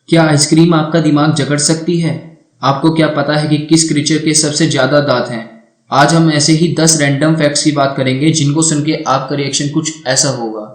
क्या आइसक्रीम आपका दिमाग जकड़ सकती है? आपको क्या पता है कि किस क्रीचर के सबसे ज्यादा दांत हैं? आज हम ऐसे ही 10 रैंडम फैक्ट्स की बात करेंगे जिनको सुन के आपका रिएक्शन कुछ ऐसा होगा।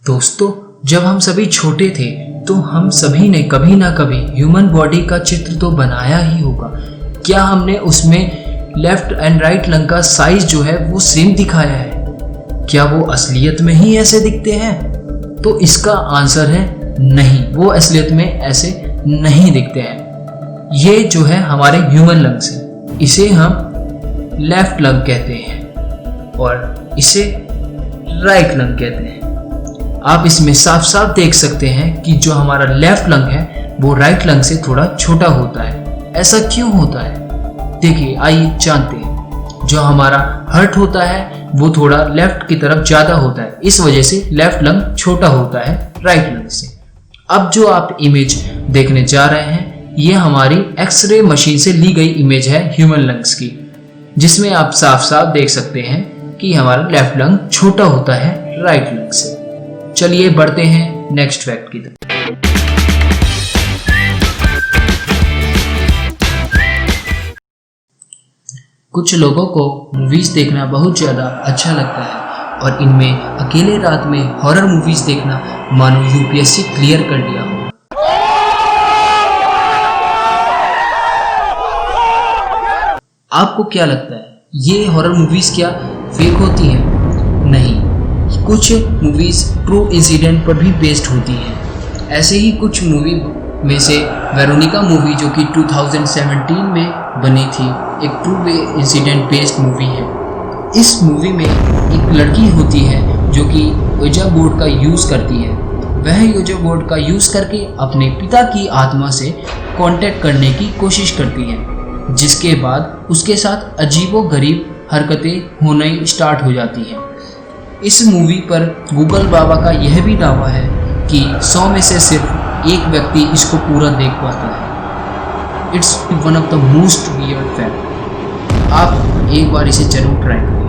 दोस्तों, जब हम सभी छोटे थे तो हम सभी ने कभी ना कभी ह्यूमन बॉडी का चित्र तो बनाया ही होगा। क्या हमने उसमें लेफ्ट एंड राइट लंग का साइज जो है वो सेम दिखाया है? क्या वो असलियत में ही ऐसे दिखते हैं? तो इसका आंसर है नहीं, वो असलियत में ऐसे नहीं दिखते हैं। ये जो है हमारे ह्यूमन लंग्स है, इसे हम लेफ्ट लंग कहते हैं और इसे राइट लंग कहते हैं। आप इसमें साफ साफ देख सकते हैं कि जो हमारा लेफ्ट लंग है वो राइट लंग से थोड़ा छोटा होता है। ऐसा क्यों होता है? देखिए, आइए जानते हैं। जो हमारा हार्ट होता है वो थोड़ा लेफ्ट की तरफ ज्यादा होता है, इस वजह से लेफ्ट लंग छोटा होता है राइट लंग से। अब जो आप इमेज देखने जा रहे हैं ये हमारी एक्सरे मशीन से ली गई इमेज है ह्यूमन लंग्स की, जिसमें आप साफ साफ देख सकते हैं कि हमारा लेफ्ट लंग छोटा होता है राइट लंग से। चलिए बढ़ते हैं नेक्स्ट फैक्ट की तरफ। कुछ लोगों को मूवीज देखना बहुत ज्यादा अच्छा लगता है और इनमें अकेले रात में हॉरर मूवीज देखना मानो यूपीएससी क्लियर कर दिया हो। आपको क्या लगता है, ये हॉरर मूवीज क्या फेक होती हैं? नहीं, कुछ मूवीज ट्रू इंसिडेंट पर भी बेस्ड होती हैं। ऐसे ही कुछ मूवी में से वेरोनिका मूवी जो कि 2017 में बनी थी, एक ट्रू इंसिडेंट बेस्ड मूवी है। इस मूवी में एक लड़की होती है जो कि ओजा बोर्ड का यूज़ करती है। वह ओजा बोर्ड का यूज़ करके अपने पिता की आत्मा से कांटेक्ट करने की कोशिश करती है, जिसके बाद उसके साथ अजीबोगरीब हरकतें होने स्टार्ट हो जाती हैं। इस मूवी पर गूगल बाबा का यह भी दावा है कि 100 में से सिर्फ एक व्यक्ति इसको पूरा देख पाता है। It's one of the most weird fact. आप एक बार इसे जरूर ट्राई करें।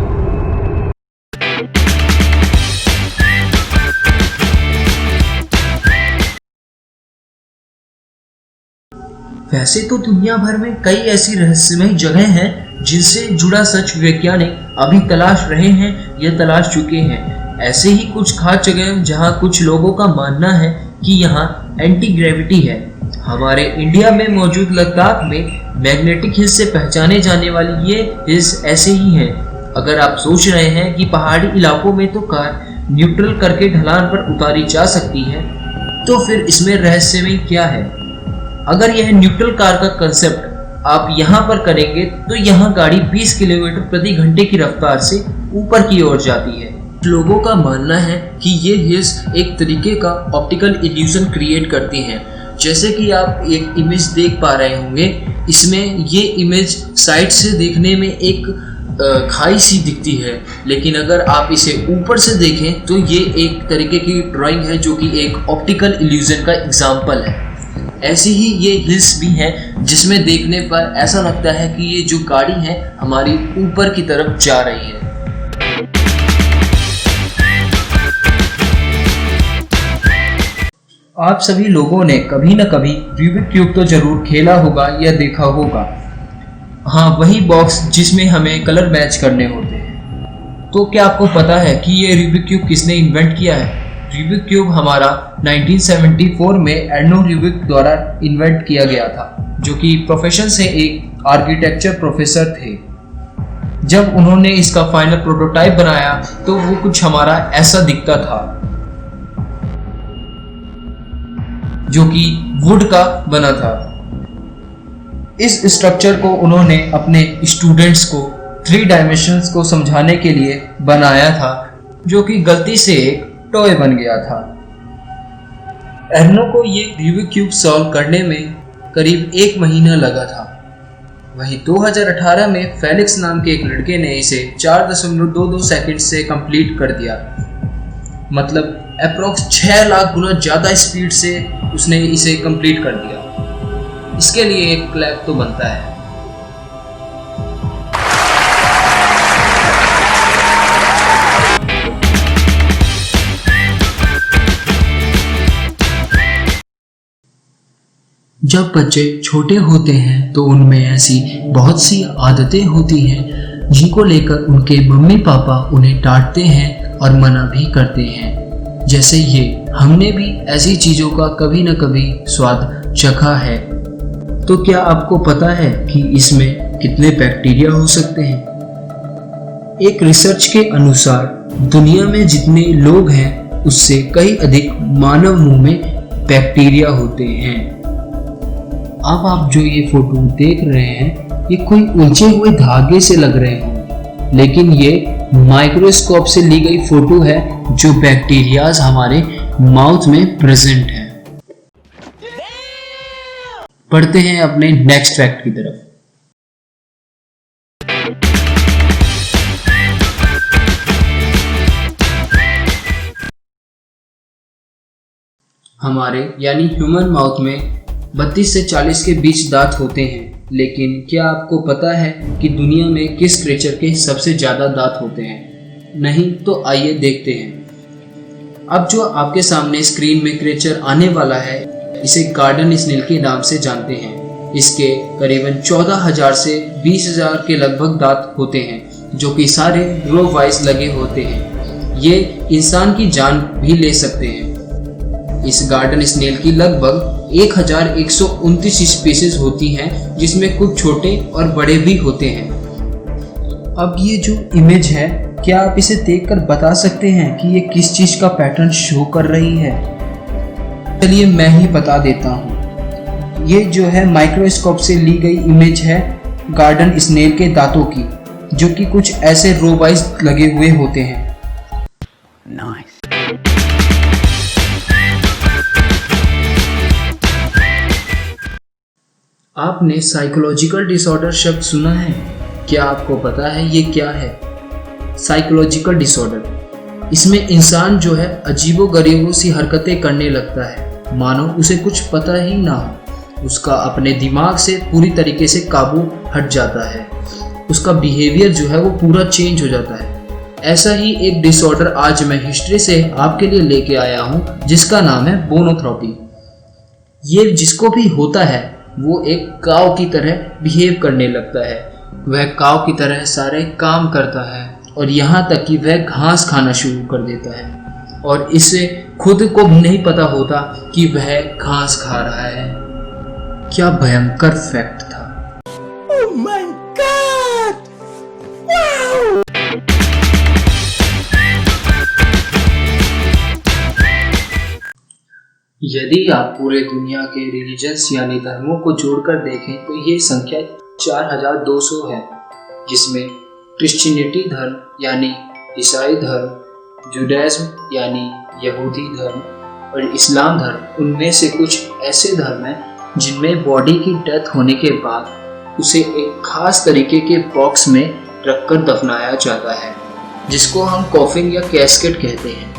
वैसे तो दुनिया भर में कई ऐसी रहस्यमय जगह हैं जिनसे जुड़ा सच वैज्ञानिक अभी तलाश रहे हैं या तलाश चुके हैं। ऐसे ही कुछ खास जगह जहां कुछ लोगों का मानना है कि यहां एंटी ग्रेविटी है। हमारे इंडिया में मौजूद लद्दाख में मैग्नेटिक हिल्स से पहचाने जाने वाली ये हिल्स ऐसे ही हैं। अगर आप सोच रहे हैं कि पहाड़ी इलाकों में तो कार न्यूट्रल करके ढलान पर उतारी जा सकती है, तो फिर इसमें रहस्य में क्या है? अगर यह न्यूट्रल कार का कंसेप्ट आप यहाँ पर करेंगे तो यहाँ गाड़ी 20 किलोमीटर प्रति घंटे की रफ्तार से ऊपर की ओर जाती है। लोगों का मानना है कि ये हिल्स एक तरीके का ऑप्टिकल इल्यूजन क्रिएट करती हैं। जैसे कि आप एक इमेज देख पा रहे होंगे, इसमें ये इमेज साइड से देखने में एक खाई सी दिखती है, लेकिन अगर आप इसे ऊपर से देखें तो ये एक तरीके की ड्राइंग है जो कि एक ऑप्टिकल इल्यूजन का एग्जाम्पल है। ऐसी ही ये हिल्स भी हैं जिसमें देखने पर ऐसा लगता है कि ये जो गाड़ी है हमारी ऊपर की तरफ जा रही है। आप सभी लोगों ने कभी न कभी रूबिक क्यूब तो जरूर खेला होगा या देखा होगा। हाँ, वही बॉक्स जिसमें हमें कलर मैच करने होते हैं। तो क्या आपको पता है कि ये रूबिक क्यूब किसने इन्वेंट किया है? रूबिक क्यूब हमारा 1974 में एर्नो रूबिक द्वारा इन्वेंट किया गया था, जो कि प्रोफेशन से एक आर्किटेक्चर प्रोफेसर थे। जब उन्होंने इसका फाइनल प्रोटोटाइप बनाया तो वो कुछ हमारा ऐसा दिखता था, जो कि वुड का बना था। इस स्ट्रक्चर को उन्होंने अपने स्टूडेंट्स को 3 डायमेंशंस को समझाने के लिए बनाया था, जो कि गलती से एक टॉय बन गया था। एर्नो को ये रूबिक क्यूब सॉल्व करने में करीब 1 महीना लगा था। वहीं 2018 में फेलिक्स नाम के एक लड़के ने इसे 4.22 सेकंड से कंप्लीट कर दिया। मतलब अप्रॉक्स 6 लाख गुना ज़्यादा स्पीड से उसने इसे कंप्लीट कर दिया। इसके लिए एक क्लैप तो बनता है। जब बच्चे छोटे होते हैं तो उनमें ऐसी बहुत सी आदतें होती हैं जिनको लेकर उनके मम्मी पापा उन्हें डांटते हैं और मना भी करते हैं। जैसे ये, हमने भी ऐसी चीज़ों का कभी न कभी स्वाद चखा है। तो क्या आपको पता है कि इसमें कितने बैक्टीरिया हो सकते हैं? एक रिसर्च के अनुसार दुनिया में जितने लोग हैं उससे कई अधिक मानव मुंह में बैक्टीरिया होते हैं। अब आप जो ये फोटो देख रहे हैं ये कोई उलझे हुए धागे से लग रहे हैं, लेकिन ये माइक्रोस्कोप से ली गई फोटो है जो बैक्टीरियाज हमारे माउथ में प्रेजेंट है। पढ़ते हैं अपने नेक्स्ट फैक्ट की तरफ। हमारे यानी ह्यूमन माउथ में 32 से 40 के बीच दांत होते हैं, लेकिन क्या आपको पता है कि दुनिया में किस क्रिएचर के सबसे ज़्यादा दांत होते हैं? नहीं तो आइए देखते हैं। अब जो आपके सामने स्क्रीन में क्रिएचर आने वाला है इसे गार्डन स्नेल के नाम से जानते हैं। इसके करीबन 14,000 से 20,000 के लगभग दांत होते हैं जो कि सारे रो वाइज लगे होते हैं। ये इंसान की जान भी ले सकते हैं। इस गार्डन स्नेल की लगभग 1129 स्पीसीज होती हैं जिसमें कुछ छोटे और बड़े भी होते हैं। अब ये जो इमेज है, क्या आप इसे देखकर बता सकते हैं कि ये किस चीज़ का पैटर्न शो कर रही है? चलिए मैं ही बता देता हूँ। ये जो है माइक्रोस्कोप से ली गई इमेज है गार्डन स्नेल के दांतों की, जो कि कुछ ऐसे रो वाइज लगे हुए होते हैं। Nice. आपने साइकोलॉजिकल डिसऑर्डर शब्द सुना है? क्या आपको पता है ये क्या है? साइकोलॉजिकल डिसऑर्डर, इसमें इंसान जो है अजीबोगरीबों सी हरकतें करने लगता है, मानो उसे कुछ पता ही ना हो। उसका अपने दिमाग से पूरी तरीके से काबू हट जाता है। उसका बिहेवियर जो है वो पूरा चेंज हो जाता है। ऐसा ही एक डिसऑर्डर आज मैं हिस्ट्री से आपके लिए लेके आया हूँ जिसका नाम है बोनोथ्रोपी। ये जिसको भी होता है वो एक काऊ की तरह बिहेव करने लगता है। वह काऊ की तरह सारे काम करता है और यहाँ तक कि वह घास खाना शुरू कर देता है और इसे खुद को भी नहीं पता होता कि वह घास खा रहा है। क्या भयंकर फैक्ट था। Oh my God! Wow! यदि आप पूरे दुनिया के रिलीजन्स यानी धर्मों को जोड़कर देखें तो ये संख्या 4200 है, जिसमें क्रिश्चियनिटी धर्म यानी ईसाई धर्म, जुडाइज्म यानी यहूदी धर्म और इस्लाम धर्म उनमें से कुछ ऐसे धर्म हैं जिनमें बॉडी की डेथ होने के बाद उसे एक खास तरीके के बॉक्स में रखकर दफनाया जाता है, जिसको हम कॉफिन या कैस्केट कहते हैं।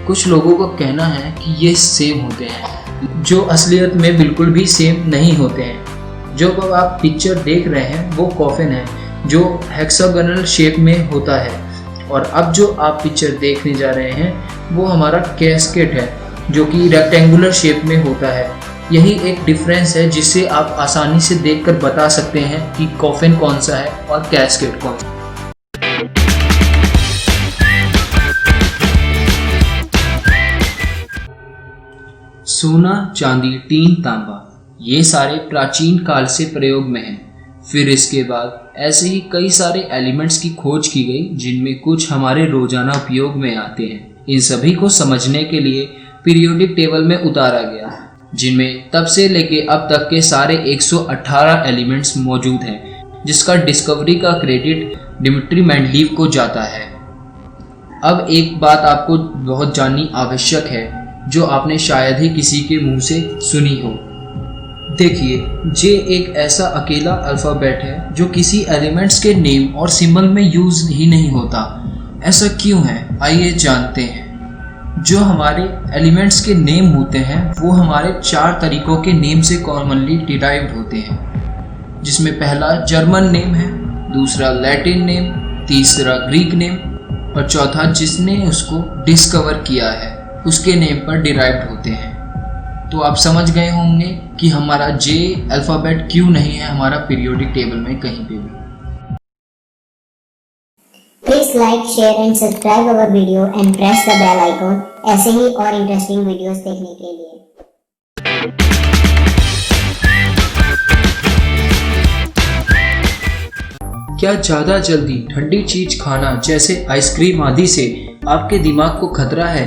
कुछ लोगों का कहना है कि ये सेम होते हैं, जो असलियत में बिल्कुल भी सेम नहीं होते हैं। जो अब आप पिक्चर देख रहे हैं वो कॉफिन है जो हेक्सागोनल शेप में होता है, और अब जो आप पिक्चर देखने जा रहे हैं वो हमारा कैस्केट है जो कि रेक्टेंगुलर शेप में होता है। यही एक डिफरेंस है जिससे आप आसानी से देखकर बता सकते हैं कि कॉफिन कौन सा है और कैस्केट कौन सा। सोना, चांदी, टीन, तांबा ये सारे प्राचीन काल से प्रयोग में हैं। फिर इसके बाद ऐसे ही कई सारे एलिमेंट्स की खोज की गई जिनमें कुछ हमारे रोजाना उपयोग में आते हैं। इन सभी को समझने के लिए पीरियोडिक टेबल में उतारा गया, जिनमें तब से लेके अब तक के सारे 118 एलिमेंट्स मौजूद हैं, जिसका डिस्कवरी का क्रेडिट डिमिट्री मेंडलीव को जाता है। अब एक बात आपको बहुत जाननी आवश्यक है जो आपने शायद ही किसी के मुंह से सुनी हो। देखिए, जे एक ऐसा अकेला अल्फ़ाबेट है जो किसी एलिमेंट्स के नेम और सिंबल में यूज ही नहीं होता। ऐसा क्यों है, आइए जानते हैं। जो हमारे एलिमेंट्स के नेम होते हैं वो हमारे 4 तरीकों के नेम से कॉमनली डिराइव्ड होते हैं, जिसमें पहला जर्मन नेम है, दूसरा लैटिन नेम, तीसरा ग्रीक नेम और चौथा जिसने उसको डिस्कवर किया है उसके नेम पर डिराइव्ड होते हैं। तो आप समझ गए होंगे कि हमारा जे अल्फ़ाबेट क्यों नहीं है हमारा पीरियोडिक टेबल में कहीं पे भी। Please like, share and subscribe our video and press the bell icon ऐसे ही और इंटरेस्टिंग वीडियोस देखने के लिए। क्या ज़्यादा जल्दी ठंडी चीज खाना जैसे आइसक्रीम आदि से आपके दिमाग को खतरा है?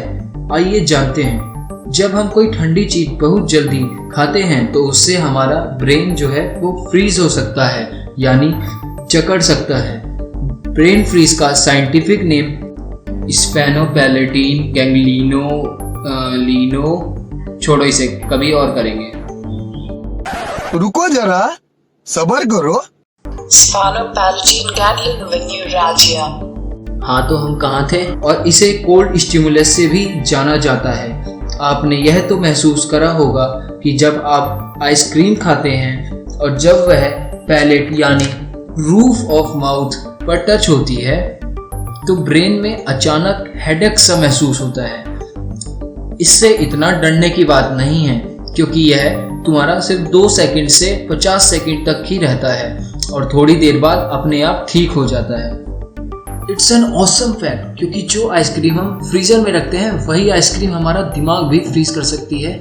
आइए जानते हैं। जब हम कोई ठंडी चीज बहुत जल्दी खाते हैं तो उससे हमारा ब्रेन जो है वो फ्रीज हो सकता है, यानी जकड़ सकता है। ब्रेन फ्रीज का साइंटिफिक नेम स्पेनोपैलेटिन गैंग्लिनो लीनो, छोड़ो इसे, कभी और करेंगे। रुको जरा, सब्र करो। Sphenopalatine ganglion neuralgia। हाँ, तो हम कहाँ थे? और इसे कोल्ड स्टिमुलस से भी जाना जाता है। आपने यह तो महसूस करा होगा कि जब आप आइसक्रीम खाते हैं और जब वह पैलेट यानी रूफ ऑफ माउथ पर टच होती है तो ब्रेन में अचानक हेडेक सा महसूस होता है। इससे इतना डरने की बात नहीं है, क्योंकि यह तुम्हारा सिर्फ 2 सेकंड से 50 सेकंड तक ही रहता है और थोड़ी देर बाद अपने आप ठीक हो जाता है। इट्स एन ऑसम फैक्ट, क्योंकि जो आइसक्रीम हम फ्रीजर में रखते हैं वही आइसक्रीम हमारा दिमाग भी फ्रीज कर सकती है।